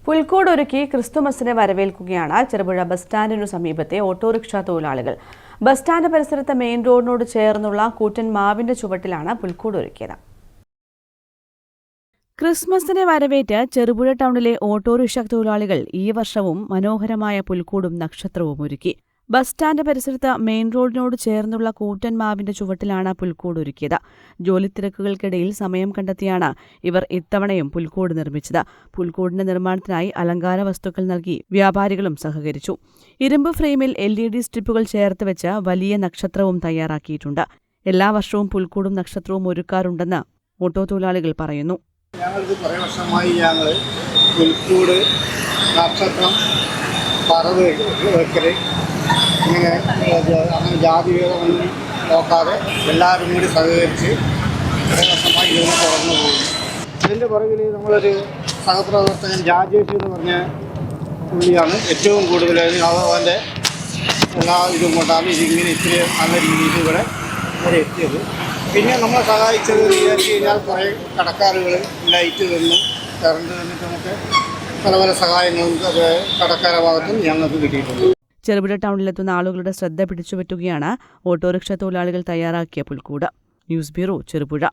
പുൽക്കൂട് ഒരുക്കി ക്രിസ്തുമസിനെ വരവേൽക്കുകയാണ് ചെറുപുഴ ബസ് സ്റ്റാൻഡിനു സമീപത്തെ ഓട്ടോറിക്ഷ തൊഴിലാളികൾ. ബസ് സ്റ്റാൻഡ് പരിസരത്ത് മെയിൻ റോഡിനോട് ചേർന്നുള്ള കൂറ്റൻ മാവിന്റെ ചുവട്ടിലാണ് പുൽക്കൂട് ഒരുക്കിയത്. ക്രിസ്മസിനെ വരവേറ്റ് ചെറുപുഴ ടൗണിലെ ഓട്ടോറിക്ഷ തൊഴിലാളികൾ ഈ വർഷവും മനോഹരമായ പുൽക്കൂടും നക്ഷത്രവും ഒരുക്കി. ബസ് സ്റ്റാൻഡ് പരിസരത്ത് മെയിൻ റോഡിനോട് ചേർന്നുള്ള കൂറ്റൻ മാവിന്റെ ചുവട്ടിലാണ് പുൽക്കൂട് ഒരുക്കിയത്. ജോലിത്തിരക്കുകൾക്കിടയിൽ സമയം കണ്ടെത്തിയാണ് ഇവർ ഇത്തവണയും പുൽക്കൂട് നിർമ്മിച്ചത്. പുൽക്കൂടിന്റെ നിർമ്മാണത്തിനായി അലങ്കാര വസ്തുക്കൾ നൽകി വ്യാപാരികളും സഹകരിച്ചു. ഇരുമ്പ് ഫ്രെയിമിൽ LED സ്ട്രിപ്പുകൾ ചേർത്ത് വെച്ച് വലിയ നക്ഷത്രവും തയ്യാറാക്കിയിട്ടുണ്ട്. എല്ലാ വർഷവും പുൽക്കൂടും നക്ഷത്രവും ഒരുക്കാറുണ്ടെന്ന് ഓട്ടോ തൊഴിലാളികൾ പറയുന്നു. ഞങ്ങൾക്ക് കുറേ വർഷമായി ഞങ്ങൾ പുൽക്കൂട്, നക്ഷത്രം, പറവ് വെക്കൽ, ഇങ്ങനെ ജാതിഭേദമൊന്നും നോക്കാതെ എല്ലാവരും കൂടി സഹകരിച്ച് കുറേ വർഷമായി ഇതിന് തുറന്നു പോകുന്നു. ഇതിൻ്റെ പുറകിൽ നമ്മളൊരു സഹപ്രവർത്തകൻ രാജേഷ് എന്ന് പറഞ്ഞ പുള്ളിയാണ് ഏറ്റവും കൂടുതൽ അവൻ്റെ എല്ലാ ഇതും കൊണ്ടാണ് ഇതിങ്ങനെ ഇത്തിരി നല്ല രീതിയിൽ ഇവിടെ വരെ എത്തിയത്. പിന്നെ നമ്മളെ സഹായിച്ചത് വിചാരിച്ചു കഴിഞ്ഞാൽ കുറേ കടക്കാരുകൾ ലൈറ്റ് നിന്നും കറണ്ട് നിന്നിട്ട് നമുക്ക് പല പല സഹായങ്ങളും കടക്കാര ഭാഗത്തും ഞങ്ങൾക്ക് കിട്ടിയിട്ടുണ്ട്. ചെറുപുഴ ടൗണിലെത്തുന്ന ആളുകളുടെ ശ്രദ്ധ പിടിച്ചുപറ്റുകയാണ് ഓട്ടോറിക്ഷ തൊഴിലാളികൾ തയ്യാറാക്കിയ പുൽക്കൂട്. News bureau, Cherupuzha.